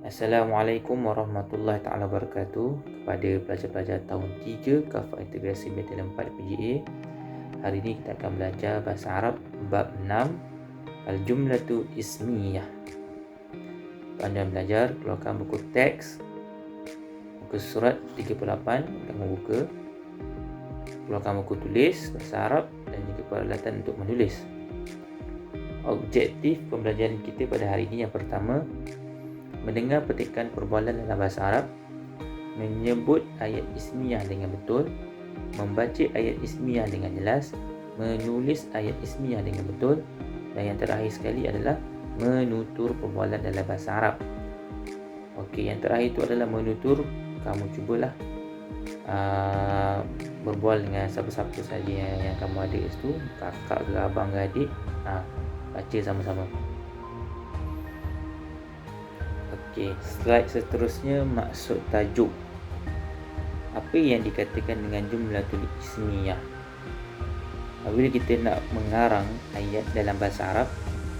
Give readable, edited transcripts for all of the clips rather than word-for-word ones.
Assalamualaikum warahmatullahi taala wabarakatuh. Kepada pelajar-pelajar tahun 3 Kafah Integrasi Batalion 4 PGA, hari ini kita akan belajar bahasa Arab bab 6 Al-Jumlatu Ismiyah. Anda belajar, keluarkan buku teks muka surat 38, kamu buka, keluarkan buku tulis bahasa Arab dan juga peralatan untuk menulis. Objektif pembelajaran kita pada hari ini yang pertama, mendengar petikan perbualan dalam bahasa Arab, menyebut ayat ismiyah dengan betul, membaca ayat ismiyah dengan jelas, menulis ayat ismiyah dengan betul, dan yang terakhir sekali adalah menutur perbualan dalam bahasa Arab. Okey, yang terakhir itu adalah menutur. Kamu cubalah berbual dengan siapa-siapa saja yang kamu ada itu, kakak ke abang ke adik, baca sama-sama. Okey, slide seterusnya, maksud tajuk. Apa yang dikatakan dengan jumlatul ismiyah? Bila kita nak mengarang ayat dalam bahasa Arab,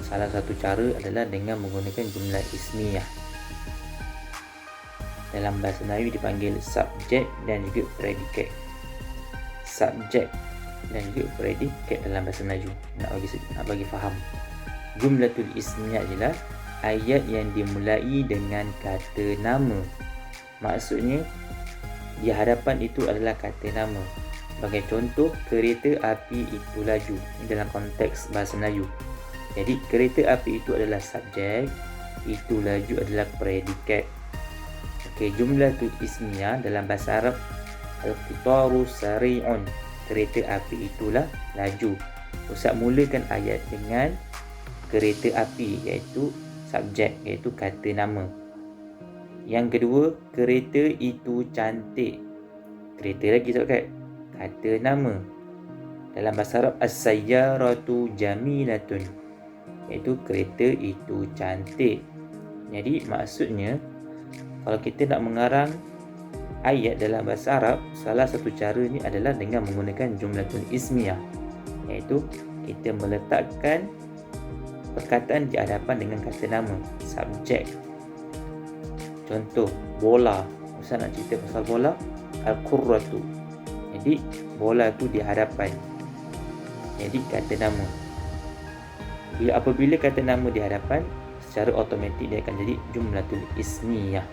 salah satu cara adalah dengan menggunakan jumlah ismiyah. Dalam bahasa Melayu dipanggil subjek dan juga predikat. Subjek dan juga predikat dalam bahasa Melayu. Nak bagi faham. Jumlatul ismiyah adalah ayat yang dimulai dengan kata nama. Maksudnya di hadapan itu adalah kata nama. Sebagai contoh, kereta api itu laju. Ini dalam konteks bahasa Melayu. Jadi kereta api itu adalah subjek, itu laju adalah predikat. Okey, jumlatul ismiyah dalam bahasa Arab, al-qitaru sari'un. Kereta api itulah laju. Ustaz mulakan ayat dengan kereta api, iaitu subjek, iaitu kata nama. Yang kedua, kereta itu cantik. Kereta lagi sobat, kata nama. Dalam bahasa Arab, as-sayyaratu jamilatun, iaitu kereta itu cantik. Jadi maksudnya, kalau kita nak mengarang ayat dalam bahasa Arab, salah satu cara ni adalah dengan menggunakan jumlatul ismiyah, iaitu kita meletakkan perkataan di hadapan dengan kata nama, subjek. Contoh, bola. Ustaz nak cerita pasal bola, al-qurratu. Jadi bola tu di hadapan, jadi kata nama. Apabila kata nama di hadapan, secara automatik dia akan jadi jumlatul ismiyah,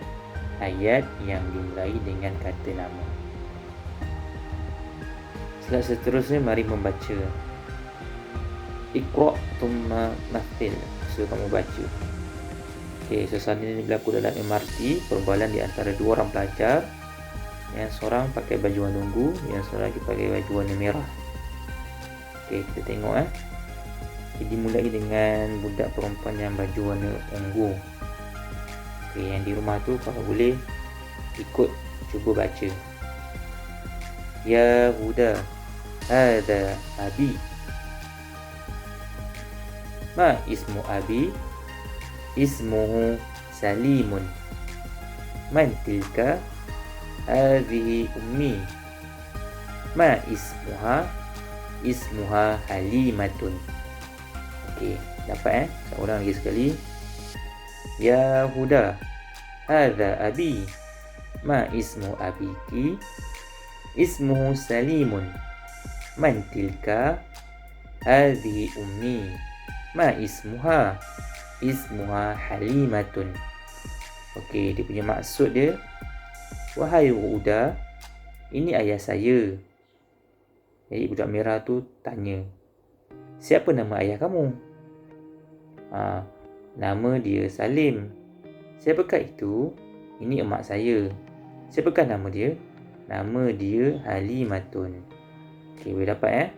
ayat yang dimulai dengan kata nama. Slide seterusnya, mari membaca. Iqra' thumma mathil. So kamu baca. Okey, suasana ini berlaku dalam MRT, perbualan di antara dua orang pelajar. Yang seorang pakai baju warna ungu, yang seorang lagi pakai baju warna merah. Okey, kita tengok dimulai dengan budak perempuan yang baju warna ungu. Okey, yang di rumah tu kalau boleh ikut cuba baca. Ya Huda, hadha abi. Ma ismu abi? Ismuhu Salimun. Man tilka? Hadhihi ummi. Ma ismuha? Ismuha Halimatun. Okey, dapat saya ulang lagi sekali. Ya Huda, hadha abi. Ma ismu abiki? Ismuhu Salimun. Man tilka? Hadhihi ummi. Ma ismuha? Ismuha Halimatun. Okey, dia punya maksud dia, wahai Huda, ini ayah saya. Jadi budak merah tu tanya, siapa nama ayah kamu? Nama dia Salim. Siapakah itu? Ini emak saya. Siapakah nama dia? Nama dia Halimatun. Okey, boleh dapat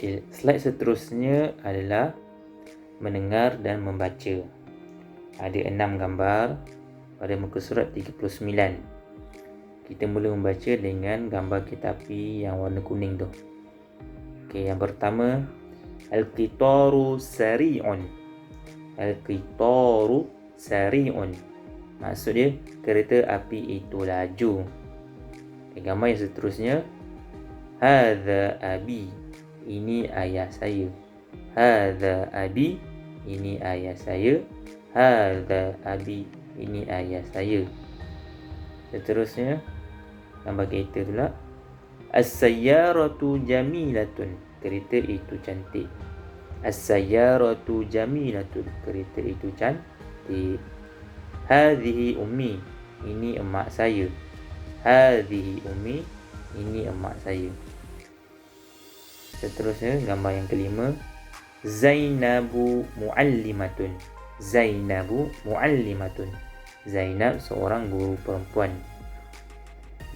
Okey, slide seterusnya adalah mendengar dan membaca. Ada 6 gambar pada muka surat 39. Kita mula membaca dengan gambar kereta api yang warna kuning tu. Okey, yang pertama, al-qitaru sari'un. Al-qitaru sari'un. Maksud dia, kereta api itu laju. Okay, gambar yang seterusnya, hadha abi. Ini ayah saya. Hadha abi. Ini ayah saya. Hadza abi, ini ayah saya. Seterusnya gambar kereta pula. As-sayyaratu jamilatun, kereta itu cantik. As-sayyaratu jamilatun, kereta itu cantik. Hadhihi ummi, ini emak saya. Hadhihi ummi, ini emak saya. Seterusnya gambar yang kelima. Zainabu muallimatun. Zainabu muallimatun, Zainab seorang guru perempuan.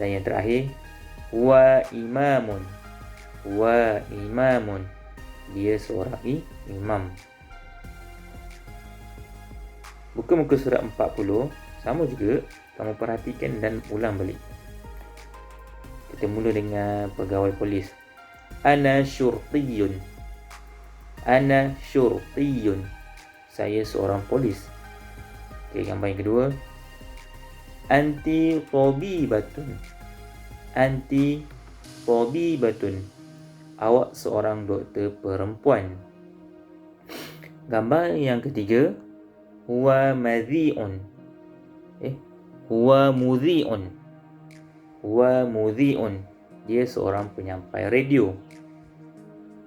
Dan yang terakhir, wa imamun. Wa imamun, dia seorang imam. Buka muka surat 40. Sama juga, kamu perhatikan dan ulang balik. Kita mula dengan pegawai polis. Ana syurtiyun. Ana syurtiyun, saya seorang polis. Okay, gambar yang kedua. Anti tabibatun. Anti tabibatun, awak seorang doktor perempuan. Gambar yang ketiga. Huwa madhi'un. Huwa mudhi'un. Huwa mudhi'un, dia seorang penyampai radio.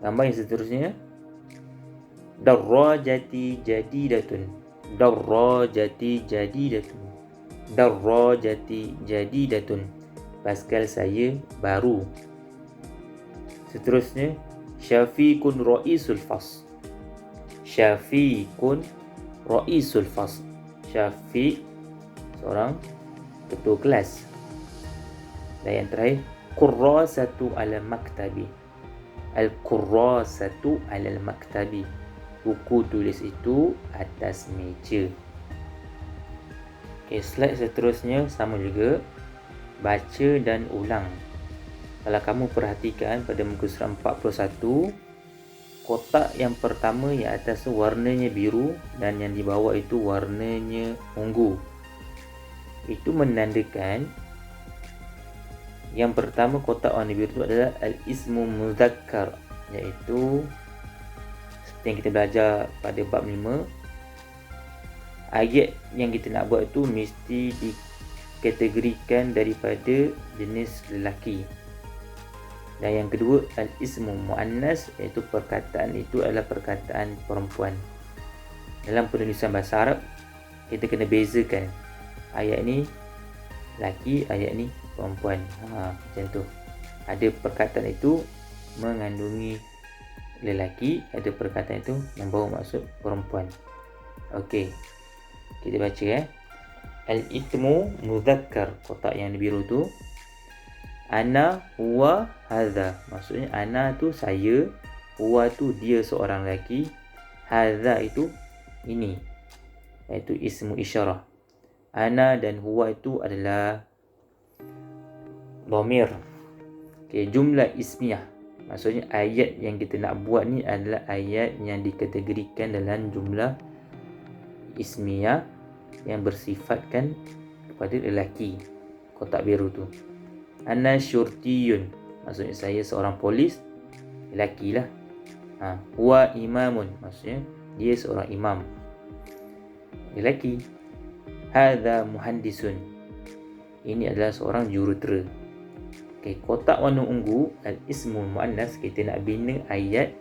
Gambar yang seterusnya. Darrajati jadidatun. Darrajati jadidatun. Darrajati jadidatun, basikal saya baru. Seterusnya. Syafiqun ra'isul fasl. Syafiqun ra'isul fasl. Syafiq seorang ketua kelas. Dan yang terakhir. Kurrasatu ala maktabi. Al-kurrasatu ala maktabi, buku tulis itu atas meja. Okay, slide seterusnya sama juga. Baca dan ulang. Kalau kamu perhatikan pada muka surat 41, kotak yang pertama yang atas tu warnanya biru dan yang di bawah itu warnanya ungu. Itu menandakan yang pertama kotak warna biru itu adalah al-ismu muzakkar, iaitu seperti yang kita belajar pada bab 5, ayat yang kita nak buat itu mesti dikategorikan daripada jenis lelaki. Dan yang kedua, al-ismu muannas, iaitu perkataan itu adalah perkataan perempuan. Dalam penulisan bahasa Arab, kita kena bezakan ayat ni lelaki, ayat ni perempuan. Macam tu. Ada perkataan itu mengandungi lelaki, ada perkataan itu membawa maksud perempuan. Okey, kita baca Al-ithmu muzakkar, kotak yang biru tu. Ana huwa hadha, maksudnya ana tu saya, huwa tu dia seorang lelaki, hadha itu ini, iaitu ismu isyarah. Ana dan huwa itu adalah dhamir. Okay, jumlah ismiyah, maksudnya ayat yang kita nak buat ni adalah ayat yang dikategorikan dalam jumlah ismiyah yang bersifatkan kepada lelaki, kotak biru tu. Ana syurtiyun, maksudnya saya seorang polis, lelaki lah. Huwa imamun, maksudnya dia seorang imam, lelaki. Hadha muhandisun, ini adalah seorang jurutera. Okay, kotak warna ungu, al-ismul muannas, kita nak bina ayat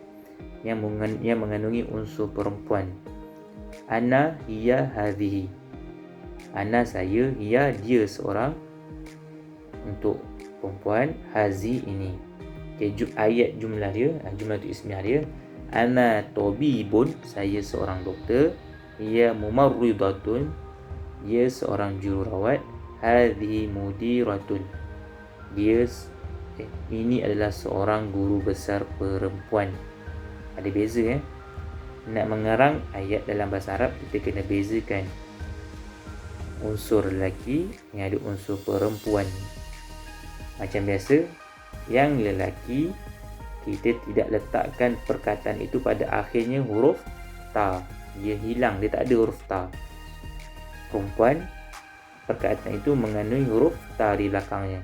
yang mengandungi unsur perempuan. Ana hiya hadhihi, ana saya, hiya dia seorang untuk perempuan, hazi ini. Okay, ayat jumlah dia, jumlah tu ismiah dia. Ana tabibun, saya seorang doktor. Hiya mumarridatun, dia seorang jururawat. Hadhihi mudiratun, dia ini adalah seorang guru besar perempuan. Ada beza Nak mengarang ayat dalam bahasa Arab, kita kena bezakan unsur lelaki yang ada unsur perempuan. Macam biasa, yang lelaki kita tidak letakkan perkataan itu pada akhirnya huruf ta. Dia hilang, dia tak ada huruf ta. Perempuan, perkataan itu mengandungi huruf ta di belakangnya.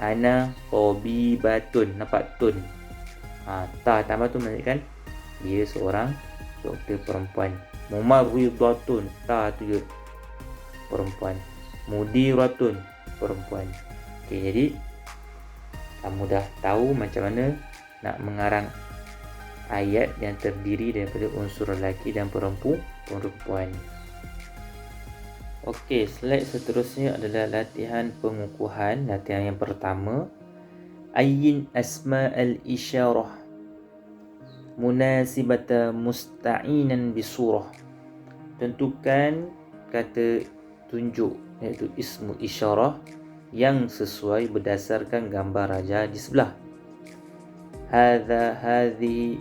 Ana tabibatun, nampak tun. Ta tambah tu menunjukkan dia seorang doktor perempuan. Mumarridatun, ta tu je perempuan. Mudiratun, perempuan. Okey, jadi kamu dah tahu macam mana nak mengarang ayat yang terdiri daripada unsur lelaki dan perempuan. Okey, slide seterusnya adalah latihan pengukuhan. Latihan yang pertama, ayyin asma'al isyarah munasibata musta'inan bisurah. Tentukan kata tunjuk, iaitu ismu isyarah yang sesuai berdasarkan gambar raja di sebelah. Hadha, hadhi,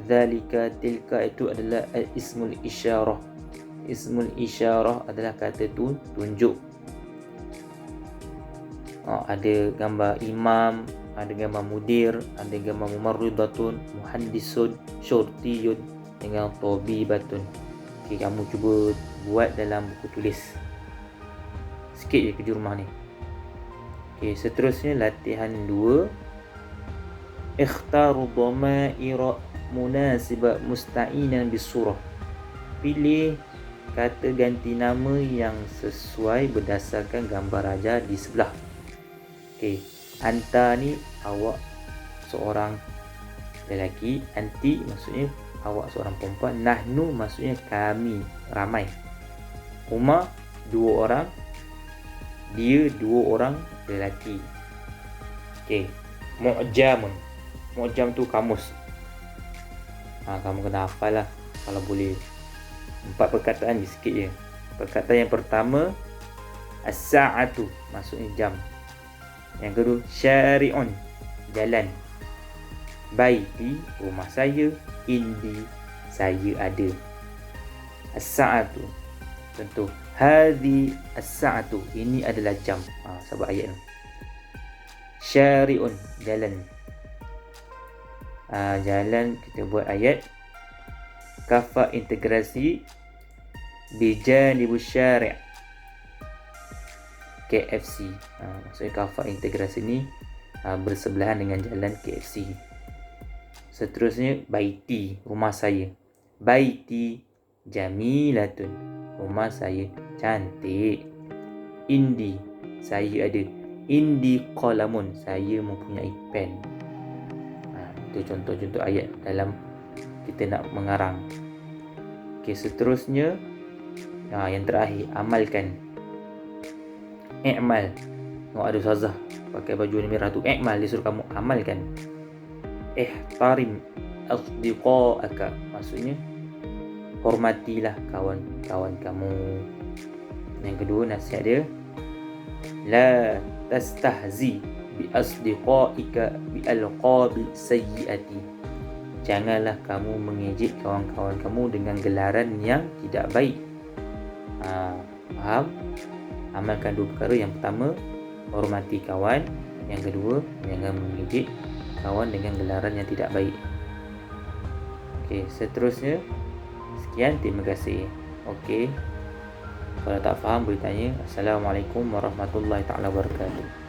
dhalika, tilka, itu adalah ismul isyarah. Ismul isyarah adalah kata tunjuk. Ada gambar imam, ada gambar mudir, ada gambar mumarridatun, muhandisun, syurtiyun dengan tabibatun. Okey, kamu cuba buat dalam buku tulis. Sikit je kerja rumah ni. Okey, seterusnya latihan 2. Ikhtaru dhamaira munasiba musta'inan bisurah. Pilih kata ganti nama yang sesuai berdasarkan gambar raja di sebelah. Okey, anta ni awak seorang lelaki, anti maksudnya awak seorang perempuan, nahnu maksudnya kami ramai, Umar 2 orang, dia 2 orang lelaki. Okey, mu'jamun, mu'jam tu kamus. Kamu kena hafal lah kalau boleh. 4 perkataan je, sikit je. Perkataan yang pertama, as-sa'atu maksudnya jam. Yang kedua, syari'un, jalan. Baiti, rumah saya. Indi, saya ada. As-sa'atu, contoh. Hadhi as-sa'atu, ini adalah jam. Sebab ayat ni. Syari'un, jalan. Jalan, kita buat ayat. Kafa integrasi bijanibus syari' KFC. Maksudnya kafa integrasi ni bersebelahan dengan jalan KFC. Seterusnya, baiti, rumah saya. Baiti jamilatun, rumah saya cantik. Indi, saya ada. Indi qalamun, saya mempunyai pen. Itu contoh-contoh ayat dalam kita nak mengarang. Okey, seterusnya yang terakhir, amalkan. I'mal. Ada ustazah pakai baju ni merah tu, i'mal, dia suruh kamu amalkan. Ihtarim asdiqa'aka, maksudnya hormatilah kawan-kawan kamu. Yang kedua, nasihat dia, la tastahzi bi asdiqa'ika bi alqabi sayyi'ati. Janganlah kamu mengejek kawan-kawan kamu dengan gelaran yang tidak baik. Faham? Amalkan 2 perkara. Yang pertama, hormati kawan. Yang kedua, jangan mengejek kawan dengan gelaran yang tidak baik. Okey, seterusnya. Sekian, terima kasih. Okey, kalau tak faham boleh tanya. Assalamualaikum warahmatullahi taala wabarakatuh.